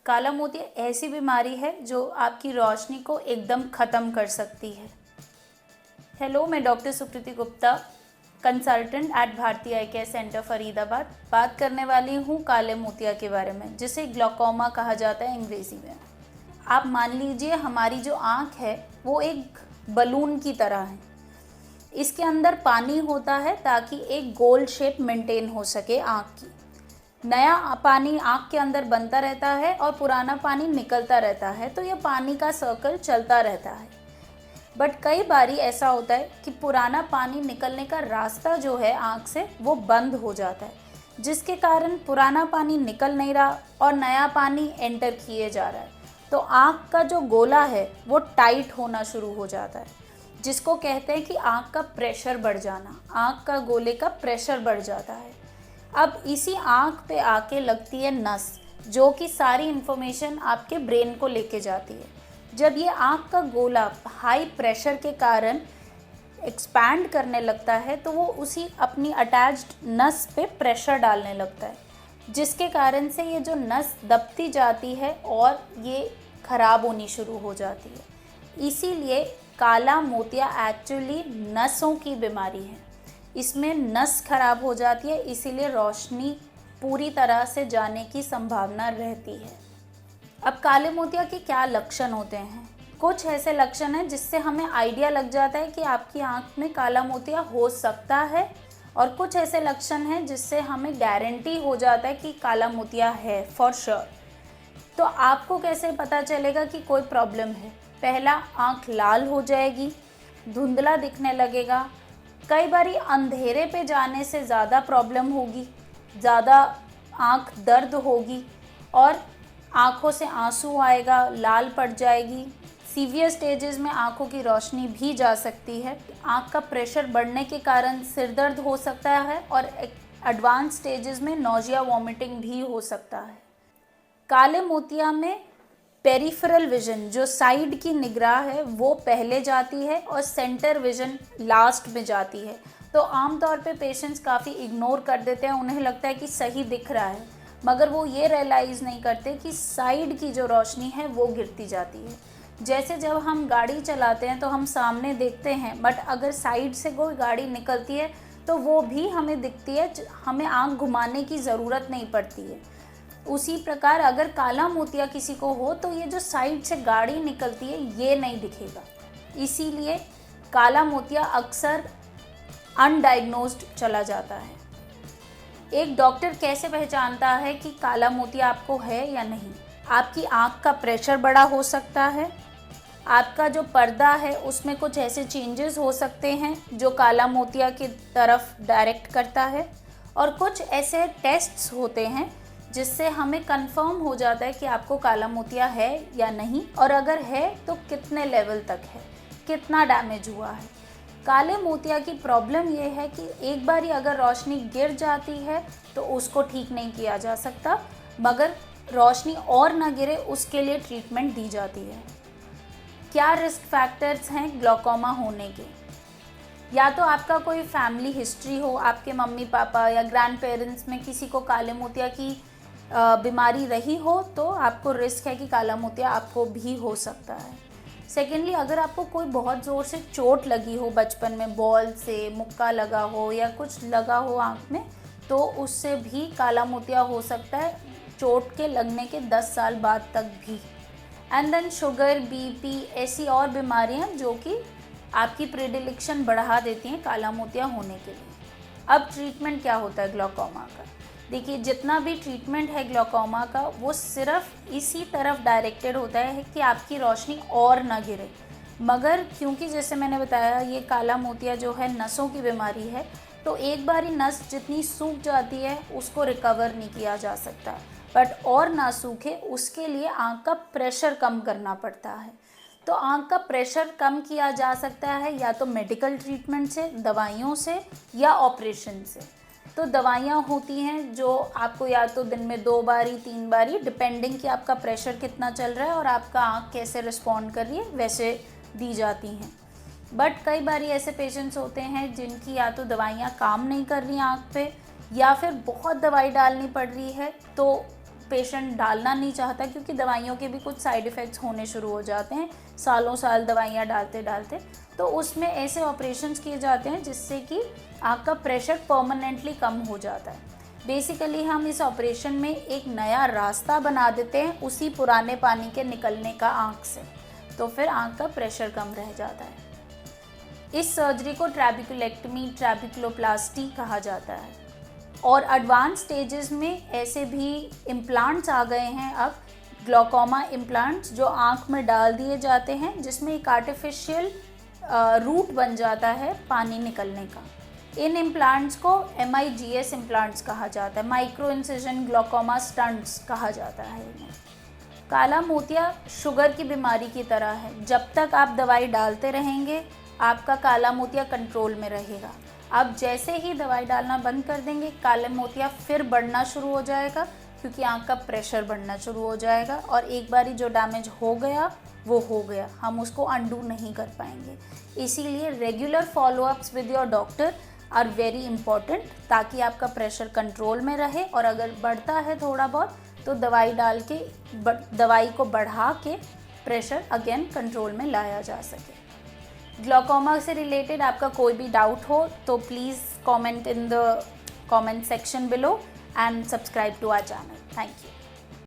काला मोतिया ऐसी बीमारी है जो आपकी रोशनी को एकदम ख़त्म कर सकती है। हेलो, मैं doctor Sukriti Gupta, consultant at Bharti eye care centre Faridabad, बात करने वाली हूँ काले मोतिया के बारे में, जिसे ग्लूकोमा कहा जाता है अंग्रेज़ी में। आप मान लीजिए हमारी जो आँख है वो एक बलून की तरह है। इसके अंदर पानी होता है ताकि एक गोल शेप मेंटेन हो सके आँख की। नया पानी आँख के अंदर बनता रहता है और पुराना पानी निकलता रहता है, तो यह पानी का सर्कल चलता रहता है। बट कई बारी ऐसा होता है कि पुराना पानी निकलने का रास्ता जो है आँख से वो बंद हो जाता है, जिसके कारण पुराना पानी निकल नहीं रहा और नया पानी एंटर किए जा रहा है। तो आँख का जो गोला है वो टाइट होना शुरू हो जाता है, जिसको कहते हैं कि आँख का प्रेशर बढ़ जाना। आँख का गोले का प्रेशर बढ़ जाता है। अब इसी आँख पे आके लगती है नस, जो कि सारी इन्फॉर्मेशन आपके ब्रेन को लेके जाती है। जब ये आँख का गोला हाई प्रेशर के कारण एक्सपैंड करने लगता है तो वो उसी अपनी अटैच्ड नस पे प्रेशर डालने लगता है, जिसके कारण से ये जो नस दबती जाती है और ये ख़राब होनी शुरू हो जाती है। इसीलिए काला मोतिया एक्चुअली नसों की बीमारी है। इसमें नस खराब हो जाती है, इसीलिए रोशनी पूरी तरह से जाने की संभावना रहती है। अब काले मोतिया के क्या लक्षण होते हैं? कुछ ऐसे लक्षण हैं जिससे हमें आइडिया लग जाता है कि आपकी आंख में काला मोतिया हो सकता है, और कुछ ऐसे लक्षण हैं जिससे हमें गारंटी हो जाता है कि काला मोतिया है फॉर श्योर। तो आपको कैसे पता चलेगा कि कोई प्रॉब्लम है? पहला, आंख लाल हो जाएगी, धुंधला दिखने लगेगा, कई बारी अंधेरे पे जाने से ज़्यादा प्रॉब्लम होगी, ज़्यादा आँख दर्द होगी और आँखों से आंसू आएगा, लाल पड़ जाएगी। सीवियर स्टेजेस में आँखों की रोशनी भी जा सकती है। आँख का प्रेशर बढ़ने के कारण सिर दर्द हो सकता है और एडवांस स्टेजेस में नोजिया, वॉमिटिंग भी हो सकता है। काले मोतिया में पेरिफेरल विजन, जो साइड की निगाह है, वो पहले जाती है और सेंटर विजन लास्ट में जाती है। तो आमतौर पे पेशेंट्स काफ़ी इग्नोर कर देते हैं, उन्हें लगता है कि सही दिख रहा है, मगर वो ये रियलाइज़ नहीं करते कि साइड की जो रोशनी है वो गिरती जाती है। जैसे जब हम गाड़ी चलाते हैं तो हम सामने देखते हैं, बट अगर साइड से कोई गाड़ी निकलती है तो वो भी हमें दिखती है, हमें आँख घुमाने की ज़रूरत नहीं पड़ती है। उसी प्रकार अगर काला मोतिया किसी को हो तो ये जो साइड से गाड़ी निकलती है ये नहीं दिखेगा। इसीलिए काला मोतिया अक्सर अनडायग्नोज्ड चला जाता है। एक डॉक्टर कैसे पहचानता है कि काला मोतिया आपको है या नहीं? आपकी आँख का प्रेशर बड़ा हो सकता है, आपका जो पर्दा है उसमें कुछ ऐसे चेंजेस हो सकते हैं जो काला मोतिया की तरफ डायरेक्ट करता है, और कुछ ऐसे टेस्ट्स होते हैं जिससे हमें कंफर्म हो जाता है कि आपको काला मोतिया है या नहीं, और अगर है तो कितने लेवल तक है, कितना डैमेज हुआ है। काले मोतिया की प्रॉब्लम ये है कि एक बारी अगर रोशनी गिर जाती है तो उसको ठीक नहीं किया जा सकता, मगर रोशनी और ना गिरे उसके लिए ट्रीटमेंट दी जाती है। क्या रिस्क फैक्टर्स हैं ग्लूकोमा होने के? या तो आपका कोई फैमिली हिस्ट्री हो, आपके मम्मी पापा या ग्रैंड पेरेंट्स में किसी को काले मोतिया की बीमारी रही हो तो आपको रिस्क है कि काला मोतिया आपको भी हो सकता है। सेकेंडली, अगर आपको कोई बहुत ज़ोर से चोट लगी हो बचपन में, बॉल से मुक्का लगा हो या कुछ लगा हो आँख में, तो उससे भी काला मोतिया हो सकता है, चोट के लगने के 10 साल बाद तक भी। एंड देन शुगर, बीपी, ऐसी और बीमारियाँ जो कि आपकी प्रेडिलेक्शन बढ़ा देती हैं काला मोतिया होने के लिए। अब ट्रीटमेंट क्या होता है ग्लूकोमा का? देखिए, जितना भी ट्रीटमेंट है ग्लूकोमा का वो सिर्फ इसी तरफ डायरेक्टेड होता है कि आपकी रोशनी और ना गिरे, मगर क्योंकि जैसे मैंने बताया ये काला मोतिया जो है नसों की बीमारी है, तो एक बारी नस जितनी सूख जाती है उसको रिकवर नहीं किया जा सकता, बट और ना सूखे उसके लिए आँख का प्रेशर कम करना पड़ता है। तो आँख का प्रेशर कम किया जा सकता है या तो मेडिकल ट्रीटमेंट से, दवाइयों से, या ऑपरेशन से। तो दवाइयाँ होती हैं जो आपको या तो दिन में 2 बारी 3 बारी, डिपेंडिंग कि आपका प्रेशर कितना चल रहा है और आपका आँख कैसे रिस्पॉन्ड कर रही है, वैसे दी जाती हैं। बट कई बारी ऐसे पेशेंट्स होते हैं जिनकी या तो दवाइयाँ काम नहीं कर रही आँख पे, या फिर बहुत दवाई डालनी पड़ रही है, तो पेशेंट डालना नहीं चाहता, क्योंकि दवाइयों के भी कुछ साइड इफ़ेक्ट्स होने शुरू हो जाते हैं सालों साल दवाइयाँ डालते डालते। तो उसमें ऐसे ऑपरेशंस किए जाते हैं जिससे कि आँख का प्रेशर परमानेंटली कम हो जाता है। बेसिकली हम इस ऑपरेशन में एक नया रास्ता बना देते हैं उसी पुराने पानी के निकलने का आँख से, तो फिर आँख का प्रेशर कम रह जाता है। इस सर्जरी को ट्रैबिकुलेक्टमी, ट्रैबिकुलोप्लास्टी कहा जाता है। और एडवांस स्टेजेस में ऐसे भी इम्प्लांट्स आ गए हैं अब, ग्लोकोमा इम्प्लांट्स, जो आँख में डाल दिए जाते हैं, जिसमें एक आर्टिफिशियल रूट बन जाता है पानी निकलने का। इन इम्प्लांट्स को MIGS इम्प्लांट्स कहा जाता है, माइक्रो इंसिजन ग्लोकोमा स्टंट्स कहा जाता है इन्हें। काला मोतिया शुगर की बीमारी की तरह है, जब तक आप दवाई डालते रहेंगे आपका काला मोतिया कंट्रोल में रहेगा। आप जैसे ही दवाई डालना बंद कर देंगे काला मोतिया फिर बढ़ना शुरू हो जाएगा, क्योंकि आँख का प्रेशर बढ़ना शुरू हो जाएगा, और एक बारी जो डैमेज हो गया वो हो गया, हम उसको अनडू नहीं कर पाएंगे। इसीलिए regular follow-ups with your doctor R very important, ताकि आपका प्रेशर कंट्रोल में रहे, और अगर बढ़ता है थोड़ा बहुत तो दवाई डाल के दवाई को बढ़ा के प्रेशर अगेन कंट्रोल में लाया जा सके। ग्लोकोमा से रिलेटेड आपका कोई भी डाउट हो तो please comment in the comment section below and subscribe to our channel. Thank you.